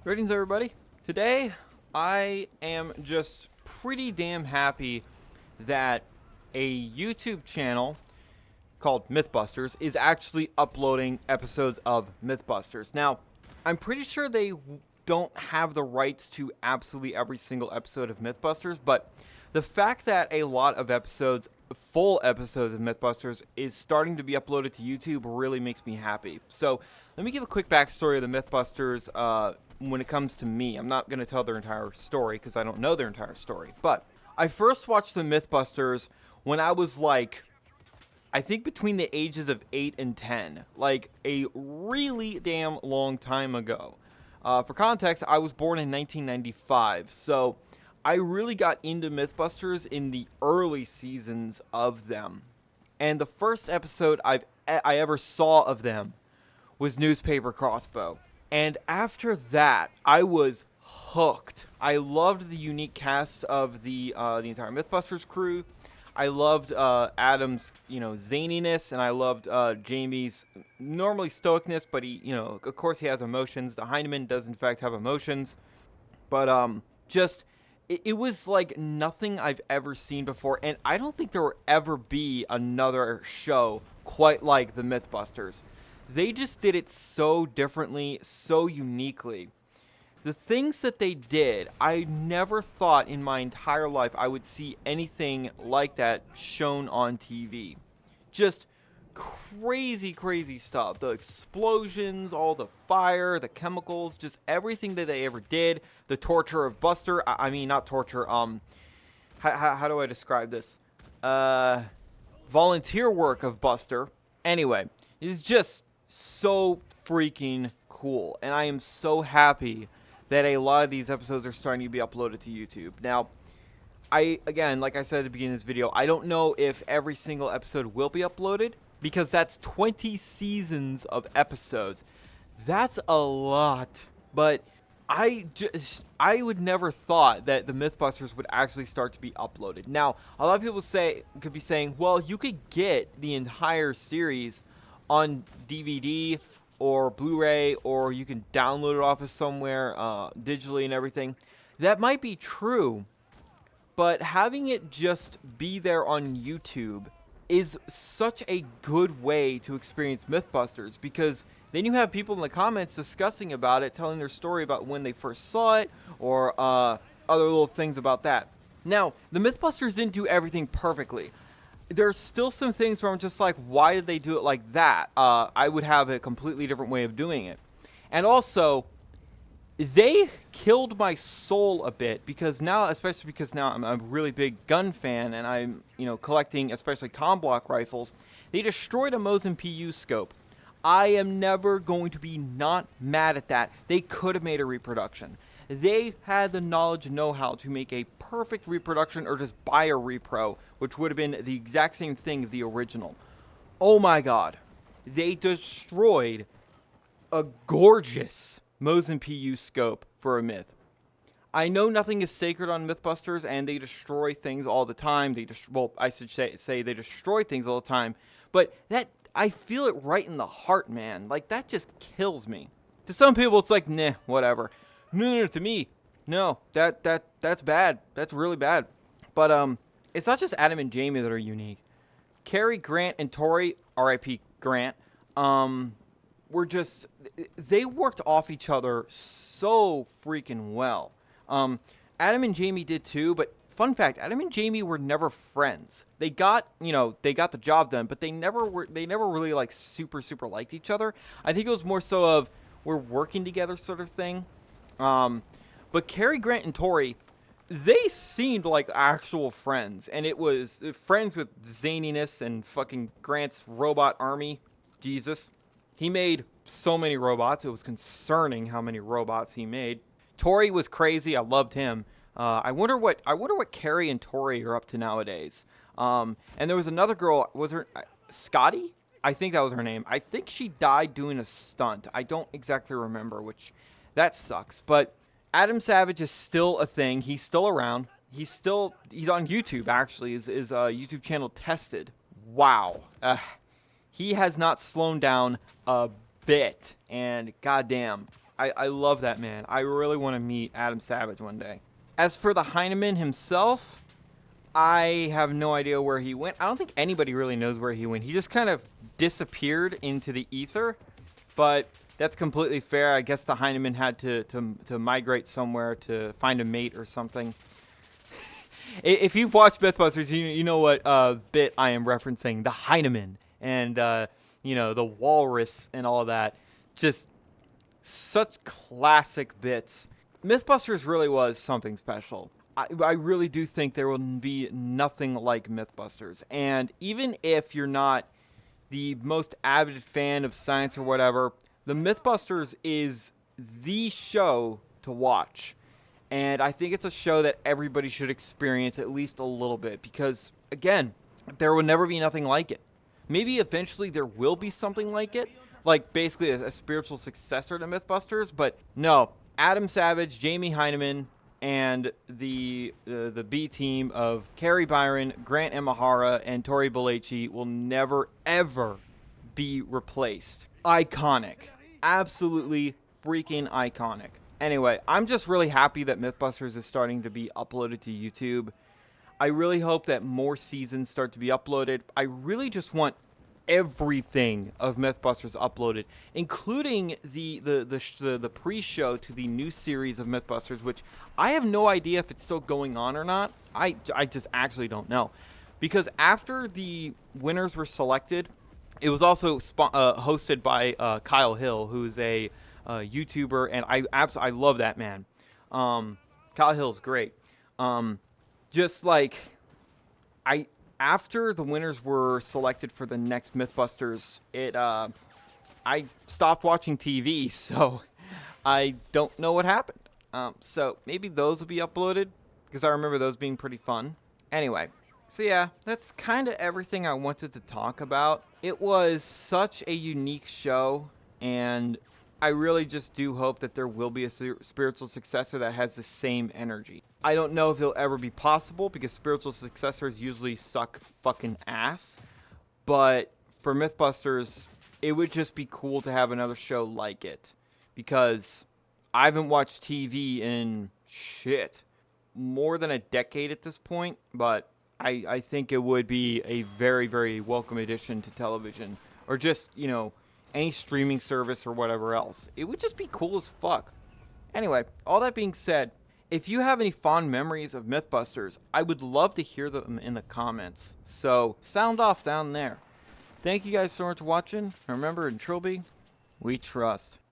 Greetings, everybody. Today, I am just pretty damn happy that a YouTube channel called Mythbusters is actually uploading episodes of Mythbusters. Now, I'm pretty sure they don't have the rights to absolutely every single episode of Mythbusters, but the fact that a lot of episodes, full episodes of Mythbusters, is starting to be uploaded to YouTube really makes me happy. So, let me give a quick backstory of the Mythbusters when it comes to me. I'm not going to tell their entire story because I don't know their entire story. But I first watched the Mythbusters when I was like, I think between the ages of 8 and 10. Like a really damn long time ago. For context, I was born in 1995. So I really got into Mythbusters in the early seasons of them. And the first episode I ever saw of them was Newspaper Crossbow. And after that, I was hooked. I loved the unique cast of the entire Mythbusters crew. I loved Adam's, zaniness, and I loved Jamie's normally stoicness, but he, of course he has emotions. The Heineman does in fact have emotions, but it was like nothing I've ever seen before, and I don't think there will ever be another show quite like the Mythbusters. They just did it so differently, so uniquely. The things that they did, I never thought in my entire life I would see anything like that shown on TV. Just crazy, crazy stuff. The explosions, all the fire, the chemicals, just everything that they ever did. The torture of Buster. I mean, not torture. How do I describe this? Volunteer work of Buster. Anyway, it's just so freaking cool, and I am so happy that a lot of these episodes are starting to be uploaded to YouTube. Now, again, like I said at the beginning of this video, I don't know if every single episode will be uploaded, because that's 20 seasons of episodes. That's a lot, but I would never thought that the Mythbusters would actually start to be uploaded. Now, a lot of people could be saying, well, you could get the entire series on DVD or Blu-ray, or you can download it off of somewhere digitally and everything. That might be true, but having it just be there on YouTube is such a good way to experience Mythbusters, because then you have people in the comments discussing about it, telling their story about when they first saw it, or other little things about that. Now, the Mythbusters didn't do everything perfectly. There's still some things where I'm just like, why did they do it like that? I would have a completely different way of doing it. And also, they killed my soul a bit, because now, especially because now I'm a really big gun fan, and I'm, collecting especially comm block rifles. They destroyed a Mosin PU scope. I am never going to be not mad at that. They could have made a reproduction. They had the knowledge and know-how to make a perfect reproduction, or just buy a repro, which would have been the exact same thing of the original. Oh my god. They destroyed a gorgeous Mosin PU scope for a myth. I know nothing is sacred on Mythbusters, and they destroy things all the time. I should say they destroy things all the time. But that, I feel it right in the heart, man. Like, that just kills me. To some people, it's like, nah, whatever. No, to me, no, that's bad. That's really bad. But it's not just Adam and Jamie that are unique. Carrie, Grant, and Tori, R.I.P. Grant, they worked off each other so freaking well. Adam and Jamie did too, but fun fact, Adam and Jamie were never friends. They got the job done, but they never really like super liked each other. I think it was more so of, we're working together sort of thing. But Carrie, Grant, and Tori, they seemed like actual friends, and it was friends with zaniness and fucking Grant's robot army. Jesus. He made so many robots. It was concerning how many robots he made. Tori was crazy. I loved him. I wonder what Carrie and Tori are up to nowadays. And there was another girl. Was her Scotty? I think that was her name. I think she died doing a stunt. I don't exactly remember, which that sucks. But Adam Savage is still a thing. He's still around. He's on YouTube, actually. His YouTube channel Tested. Wow. He has not slowed down a bit. And goddamn, I love that man. I really want to meet Adam Savage one day. As for the Heineman himself, I have no idea where he went. I don't think anybody really knows where he went. He just kind of disappeared into the ether, but that's completely fair. I guess the Heineman had to migrate somewhere to find a mate or something. If you've watched Mythbusters, you know what bit I am referencing. The Heineman and, the walrus and all that. Just such classic bits. Mythbusters really was something special. I really do think there will be nothing like Mythbusters. And even if you're not the most avid fan of science or whatever, the Mythbusters is the show to watch. And I think it's a show that everybody should experience at least a little bit because, again, there will never be nothing like it. Maybe eventually there will be something like it, like basically a spiritual successor to Mythbusters, but no. Adam Savage, Jamie Heineman, and the B team of Carrie Byron, Grant Imahara, and Tori Belleci will never, ever be replaced. Iconic. Absolutely freaking iconic. Anyway, I'm just really happy that Mythbusters is starting to be uploaded to YouTube. I really hope that more seasons start to be uploaded. I really just want everything of Mythbusters uploaded, including the pre-show to the new series of Mythbusters, which I have no idea if it's still going on or not. I just actually don't know, because after the winners were selected, it was also hosted by Kyle Hill, who's a YouTuber, and I love that man. Kyle Hill's great. Just like after the winners were selected for the next Mythbusters, I stopped watching TV, so I don't know what happened. So maybe those will be uploaded, because I remember those being pretty fun. Anyway, so yeah, that's kind of everything I wanted to talk about. It was such a unique show, and I really just do hope that there will be a spiritual successor that has the same energy. I don't know if it'll ever be possible because spiritual successors usually suck fucking ass. But for Mythbusters, it would just be cool to have another show like it. Because I haven't watched TV in more than a decade at this point. But I think it would be a very, very welcome addition to television. Or just, any streaming service or whatever else. It would just be cool as fuck. Anyway, all that being said, if you have any fond memories of Mythbusters, I would love to hear them in the comments. So, sound off down there. Thank you guys so much for watching. Remember, in Trilby, we trust.